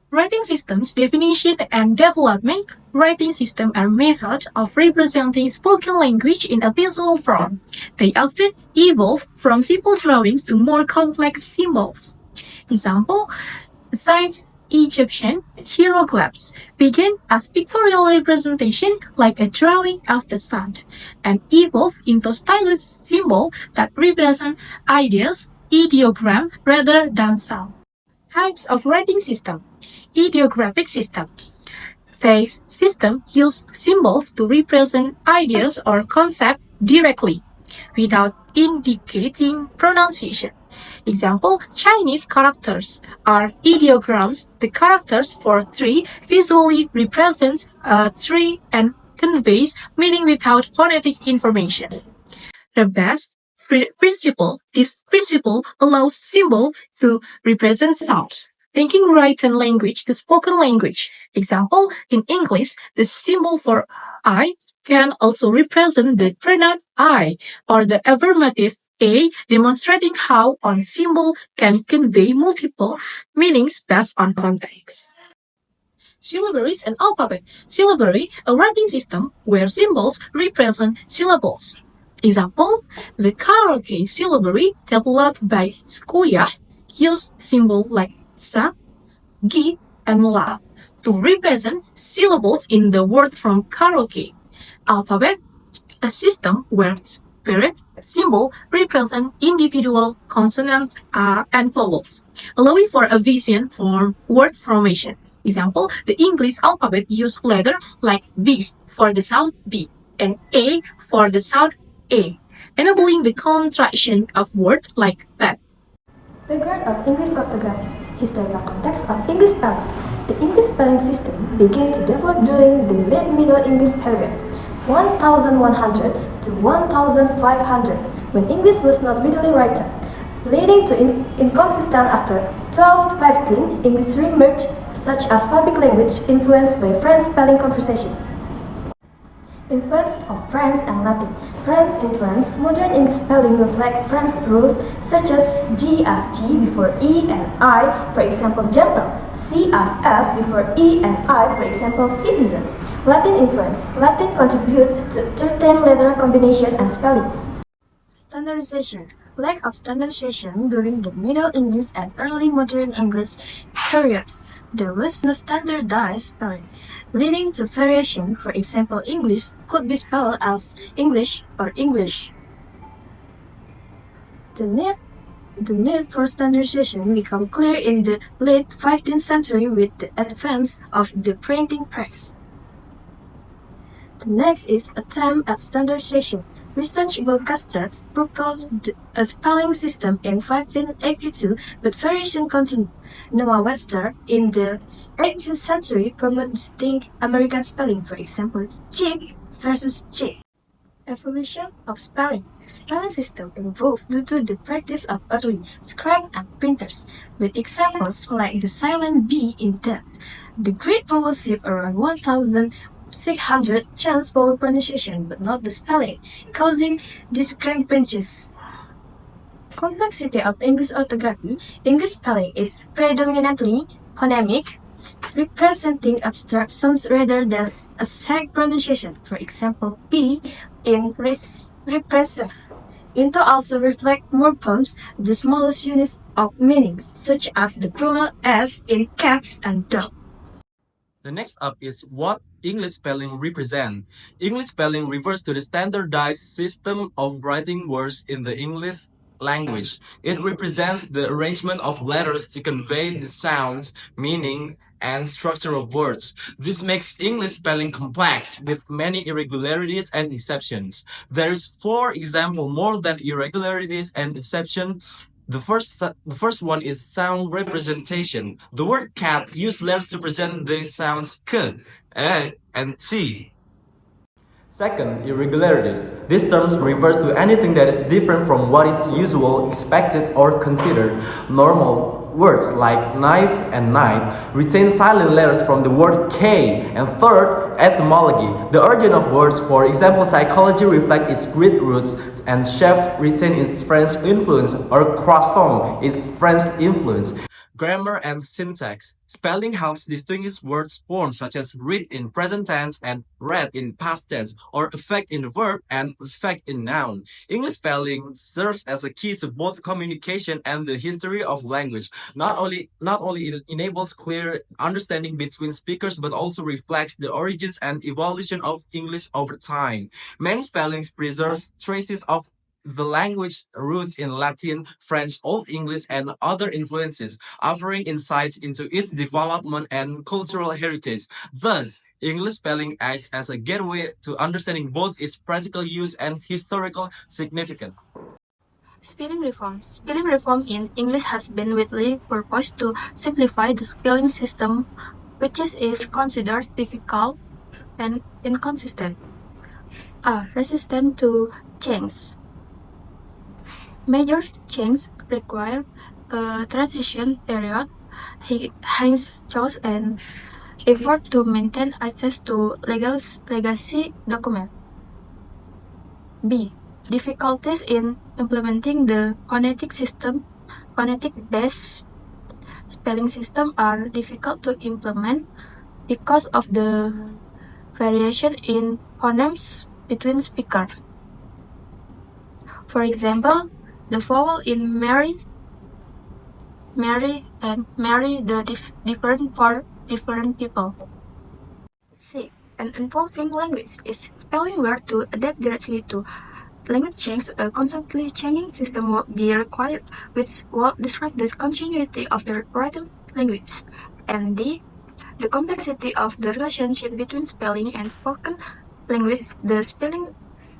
Writing systems definition and development. Writing systems are methods of representing spoken language in a visual form. They often evolve from simple drawings to more complex symbols. Example, ancient Egyptian hieroglyphs began as pictorial representation like a drawing of the sun and evolved into stylised symbols that represent ideas, ideogram rather than sound. Types of writing system. Ideographic system. These systems use symbols to represent ideas or concepts directly, without indicating pronunciation. Example, Chinese characters are ideograms. The characters for tree visually represents a tree and conveys meaning without phonetic information. The best principle. This principle allows symbol to represent sounds, linking written language to spoken language. Example, in English, the symbol for I can also represent the pronoun I or the affirmative a, demonstrating how one symbol can convey multiple meanings based on context. Syllabaries and alphabet. Syllabary, a writing system where symbols represent syllables. Example, the karaoke syllabary developed by Skoya used symbols like sa, gi, and la to represent syllables in the word from karaoke. Alphabet, a system where spirit symbol represent individual consonants and vowels, allowing for a vision for word formation. Example, the English alphabet use letter like B for the sound B and A for the sound A, enabling the contraction of words like bad. Background of English orthography. Historical context of English spelling. The English spelling system began to develop during the late Middle English period, 1100 to 1500, when English was not readily written, leading to inconsistent after 1215 English re-emerged, such as public language influenced by French spelling conversation. Influence of French and Latin. French influence, modern English spelling reflect French rules such as G as G before E and I, for example, gentle, C as S before E and I, for example, citizen. Latin influence. Latin contribute to certain letter combination and spelling. Standardization. Lack of standardization during the Middle English and early modern English periods. There was no standardized spelling, leading to variation. For example, English could be spelled as English or English. The need for standardization became clear in the late 15th century with the advance of the printing press. The next is attempt at standardization. Research Volcaster proposed a spelling system in 1582, but variation continued. Noah Webster in the 18th century promoted distinct American spelling, for example, jig versus jig. Evolution of spelling. The spelling system evolved due to the practice of early scribe and printers, with examples like the silent B in death. The great vowel shift around 1600 changed vowel pronunciation but not the spelling, causing discrepancies. Complexity of English orthography. English spelling is predominantly phonemic, representing abstract sounds rather than exact pronunciation. For example, P in repressive. Into also reflect morphemes, the smallest units of meanings, such as the plural S in cats and dogs. The next up is what English spelling represent. English spelling refers to the standardized system of writing words in the English language. It represents the arrangement of letters to convey the sounds, meaning, and structure of words. This makes English spelling complex with many irregularities and exceptions. There is, for example, more than irregularities and exceptions. The first one is sound representation. The word cat uses letters to present the sounds k, e, and t. Second, irregularities. This term refers to anything that is different from what is usual, expected, or considered normal. Words like knife and night retain silent letters from the word K. And third, etymology. The origin of words, for example, psychology, reflects its Greek roots, and chef retain its French influence, or croissant its French influence. grammar, and syntax. Spelling helps distinguish words forms such as read in present tense and read in past tense, or affect in verb and affect in noun. English spelling serves as a key to both communication and the history of language. Not only it enables clear understanding between speakers, but also reflects the origins and evolution of English over time. Many spellings preserve traces of the language roots in Latin, French, Old English, and other influences, offering insights into its development and cultural heritage. Thus, English spelling acts as a gateway to understanding both its practical use and historical significance. Spelling reform. Spelling reform in English has been widely proposed to simplify the spelling system, which is considered difficult and inconsistent. Resistant to change. Major changes require a transition period, hence choice and effort to maintain access to legacy documents. B. Difficulties in implementing the phonetic system. Phonetic-based spelling systems are difficult to implement because of the variation in phonemes between speakers. For example, the vowel in Mary and Mary different for different people. C. An evolving language is spelling where to adapt directly to language change. A constantly changing system will be required, which will describe the continuity of the written language. And D. The complexity of the relationship between spelling and spoken language.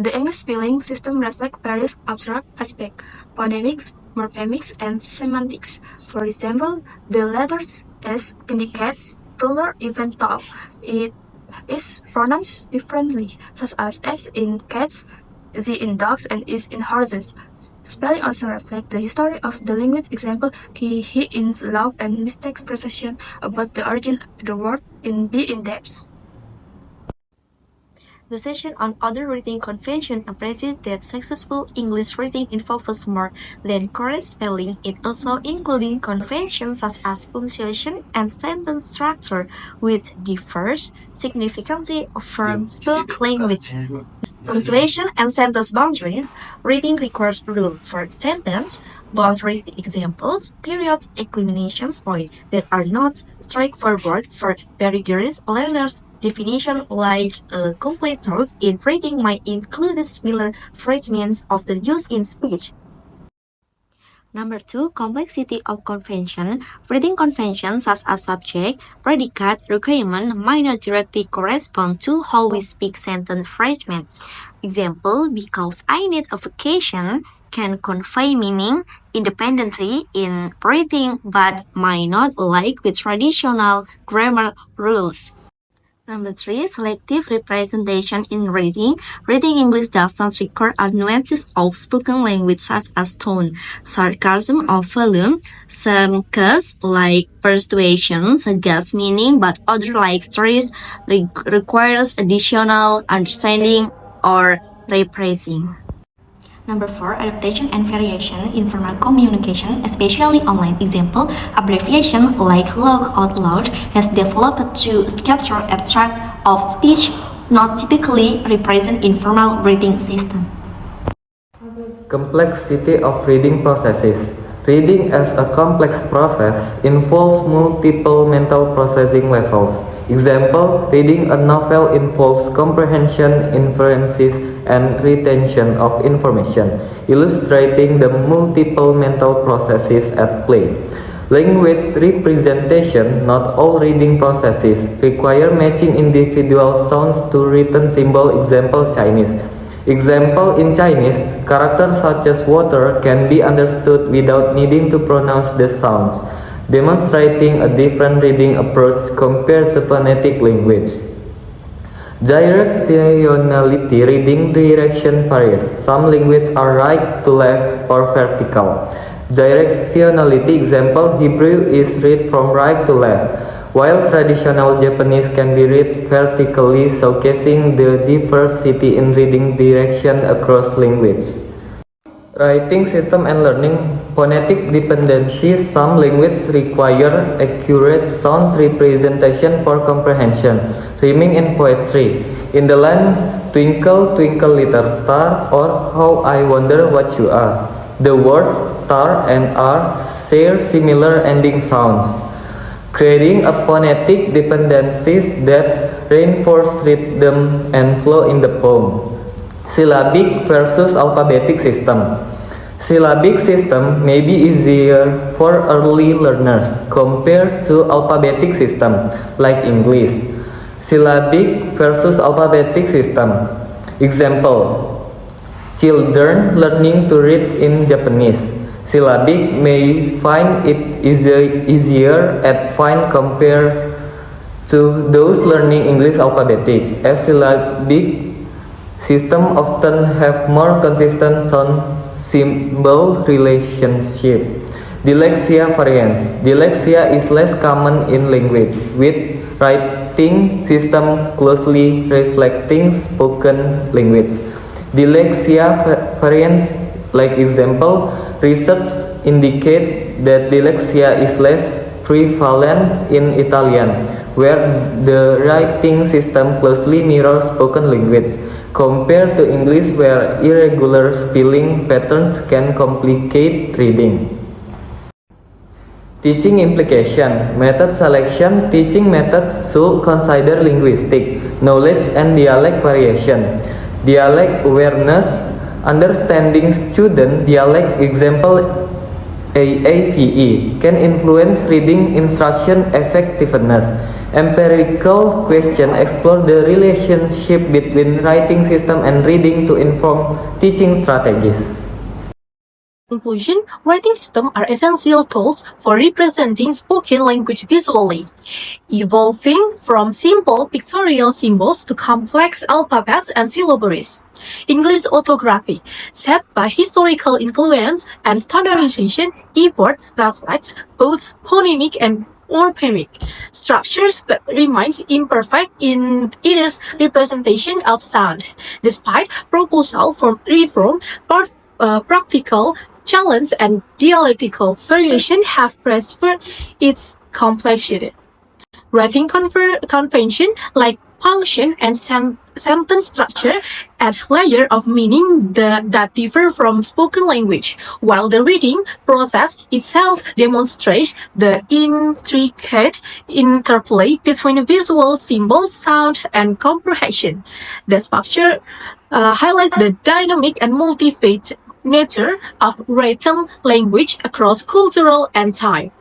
The English spelling system reflects various abstract aspects: phonemics, morphemics, and semantics. For example, the letter S indicates plural even though it is pronounced differently, such as S in cats, Z in dogs, and is in horses. Spelling also reflects the history of the language. Example, he in love and mistakes profession about the origin of the word in be in depth. The session on other reading convention emphasizes that successful English reading involves more than correct spelling. It also includes conventions such as punctuation and sentence structure, which differs significantly from spoken language. Punctuation and sentence boundaries. Reading requires rules for sentence boundaries, examples, periods, exclamation points that are not straightforward for beginners learners. Definition like a complete thought in reading might include similar fragments of the use in speech. Number 2, complexity of convention. Reading conventions such as subject, predicate, requirement might not directly correspond to how we speak sentence fragment. Example, because I need a vacation can convey meaning independently in reading but might not like with traditional grammar rules. Number 3, selective representation in reading. Reading English does not record nuances of spoken language such as tone, sarcasm, or volume. Some cases, like persuasion, suggest meaning, but other, like stories, requires additional understanding or rephrasing. Number 4, adaptation and variation in formal communication, especially online. Example, abbreviation like laugh out loud has developed to capture abstract of speech not typically represent in formal reading system. Complexity of reading processes. Reading as a complex process involves multiple mental processing levels. Example, reading a novel involves comprehension, inferences, and retention of information, illustrating the multiple mental processes at play. Language representation. Not all reading processes require matching individual sounds to written symbol. Example, Chinese. Example, in Chinese, characters such as water can be understood without needing to pronounce the sounds, demonstrating a different reading approach compared to phonetic language. Directionality. Reading direction varies. Some languages are right to left or vertical. Directionality. Example, Hebrew is read from right to left, while traditional Japanese can be read vertically, showcasing the diversity in reading direction across languages. Writing system and learning phonetic dependencies. Some languages require accurate sound representation for comprehension. Rhyming in poetry. In the line "Twinkle, twinkle, little star" or "How I wonder what you are," the words star and are share similar ending sounds, creating a phonetic dependencies that reinforce rhythm and flow in the poem. Syllabic versus alphabetic system. Syllabic system may be easier for early learners compared to alphabetic system like English. Syllabic versus alphabetic system. Example: children learning to read in Japanese. Syllabic may find it easier at fine compared to those learning English alphabetic, as syllabic system often have more consistent sound-symbol relationship. Dyslexia variance. Dyslexia is less common in language, with writing system closely reflecting spoken language. Dyslexia variance, like example, research indicate that dyslexia is less prevalent in Italian, where the writing system closely mirrors spoken language, compared to English, where irregular spelling patterns can complicate reading. Teaching implication. Method selection. Teaching methods should consider linguistic knowledge and dialect variation. Dialect awareness. Understanding student dialect, example AAVE, can influence reading instruction effectiveness. Empirical question explore the relationship between writing system and reading to inform teaching strategies. Conclusion, writing systems are essential tools for representing spoken language visually, evolving from simple pictorial symbols to complex alphabets and syllabaries. English orthography, shaped by historical influence and standardization effort, reflects both phonemic and morphemic structures but remains imperfect in its representation of sound. Despite proposal for reform, practical challenge and dialectical variation have transferred its complexity. Writing convention like function and sentence structure add layer of meaning that differ from spoken language, while the reading process itself demonstrates the intricate interplay between visual symbols, sound, and comprehension. The structure highlight the dynamic and multifaceted nature of written language across cultural and time.